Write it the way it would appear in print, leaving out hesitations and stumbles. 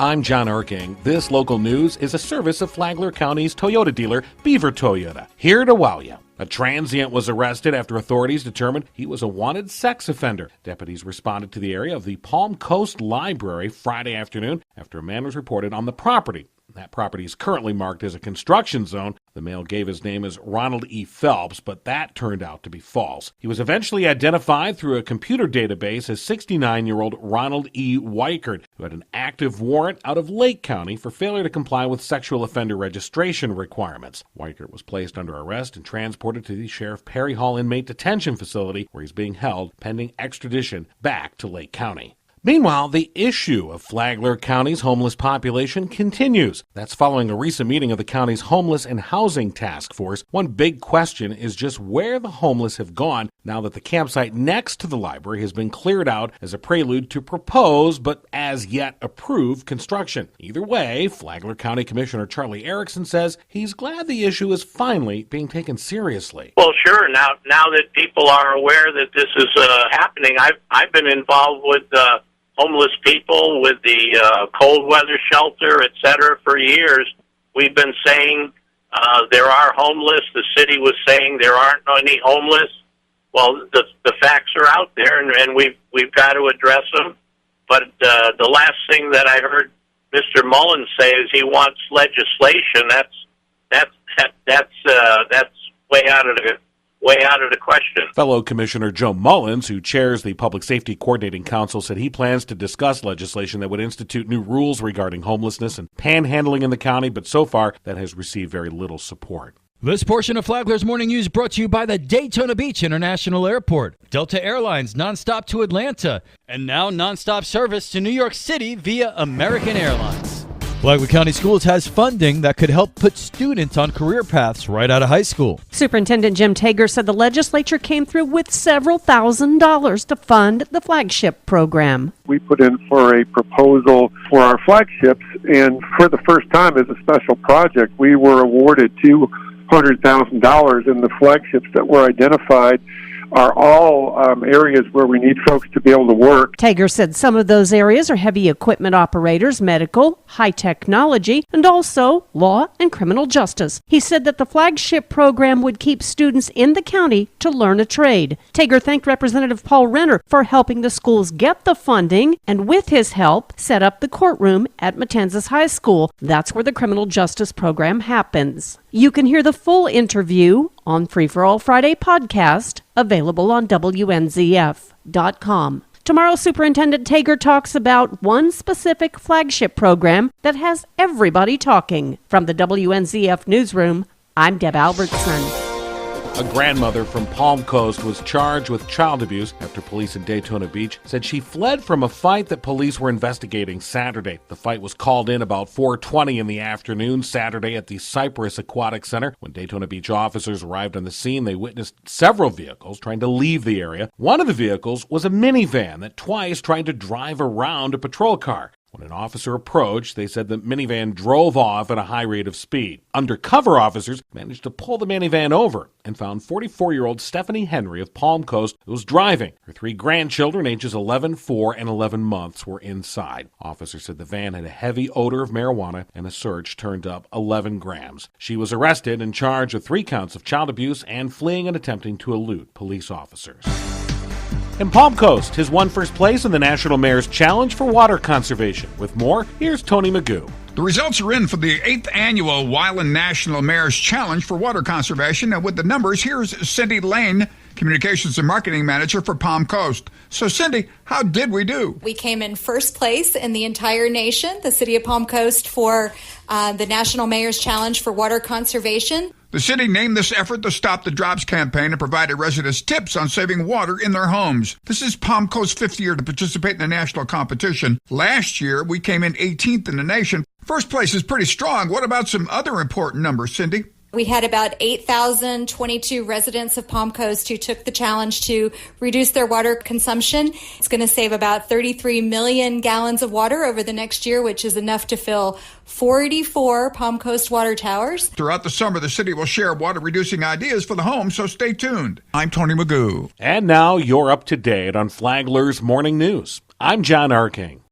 I'm John Erking. This local news is a service of Flagler County's Toyota dealer, Beaver Toyota. Here to wow you. A transient was arrested after authorities determined he was a wanted sex offender. Deputies responded to the area of the Palm Coast Library Friday afternoon after a man was reported on the property. That property is currently marked as a construction zone. The male gave his name as Ronald E. Phelps, but that turned out to be false. He was eventually identified through a computer database as 69-year-old Ronald E. Weichert, who had an active warrant out of Lake County for failure to comply with sexual offender registration requirements. Weichert was placed under arrest and transported to the Sheriff Perry Hall Inmate Detention Facility, where he's being held pending extradition back to Lake County. Meanwhile, the issue of Flagler County's homeless population continues. That's following a recent meeting of the county's Homeless and Housing Task Force. One big question is just where the homeless have gone now that the campsite next to the library has been cleared out as a prelude to proposed but as yet approved construction. Either way, Flagler County Commissioner Charlie Erickson says he's glad the issue is finally being taken seriously. Well, sure. Now that people are aware that this is happening, I've been involved with homeless people, with the cold weather shelter, et cetera, for years. We've been saying there are homeless. The city was saying there aren't any homeless. Well, the facts are out there, and we've got to address them. But the last thing that I heard Mr. Mullins say is he wants legislation. That's way out of the question. Fellow Commissioner Joe Mullins, who chairs the Public Safety Coordinating Council, said he plans to discuss legislation that would institute new rules regarding homelessness and panhandling in the county, but so far that has received very little support. This portion of Flagler's Morning News brought to you by the Daytona Beach International Airport, Delta Airlines nonstop to Atlanta, and now nonstop service to New York City via American Airlines. Flagler County Schools has funding that could help put students on career paths right out of high school. Superintendent Jim Tager said the legislature came through with several $1,000s to fund the Flagship program. We put in for a proposal for our flagships, and for the first time as a special project, we were awarded $200,000, and the flagships that were identified are all areas where we need folks to be able to work. Tager said some of those areas are heavy equipment operators, medical, high technology, and also law and criminal justice. He said that the Flagship program would keep students in the county to learn a trade. Tager thanked Representative Paul Renner for helping the schools get the funding, and with his help, set up the courtroom at Matanzas High School. That's where the criminal justice program happens. You can hear the full interview on Free for All Friday podcast, available on WNZF.com. Tomorrow, Superintendent Tager talks about one specific flagship program that has everybody talking. From the WNZF newsroom, I'm Deb Albertson. A grandmother from Palm Coast was charged with child abuse after police in Daytona Beach said she fled from a fight that police were investigating Saturday. The fight was called in about 4:20 in the afternoon Saturday at the Cypress Aquatic Center. When Daytona Beach officers arrived on the scene, they witnessed several vehicles trying to leave the area. One of the vehicles was a minivan that twice tried to drive around a patrol car. When an officer approached, they said the minivan drove off at a high rate of speed. Undercover officers managed to pull the minivan over and found 44-year-old Stephanie Henry of Palm Coast who was driving. Her 3 grandchildren, ages 11, 4, and 11 months, were inside. Officers said the van had a heavy odor of marijuana, and a search turned up 11 grams. She was arrested and charged with 3 counts of child abuse and fleeing and attempting to elude police officers. And Palm Coast has won first place in the National Mayor's Challenge for Water Conservation. With more, here's Tony Magoo. The results are in for the 8th annual Wyland National Mayor's Challenge for Water Conservation. And with the numbers, here's Cindy Lane, Communications and Marketing Manager for Palm Coast. So, Cindy, how did we do? We came in first place in the entire nation, the city of Palm Coast, for the National Mayor's Challenge for Water Conservation. The city named this effort the Stop the Drops campaign and provided residents tips on saving water in their homes. This is Palm Coast's 5th year to participate in the national competition. Last year, we came in 18th in the nation. First place is pretty strong. What about some other important numbers, Cindy? We had about 8,022 residents of Palm Coast who took the challenge to reduce their water consumption. It's going to save about 33 million gallons of water over the next year, which is enough to fill 44 Palm Coast water towers. Throughout the summer, the city will share water-reducing ideas for the home, so stay tuned. I'm Tony Magoo. And now you're up to date on Flagler's Morning News. I'm John Erking.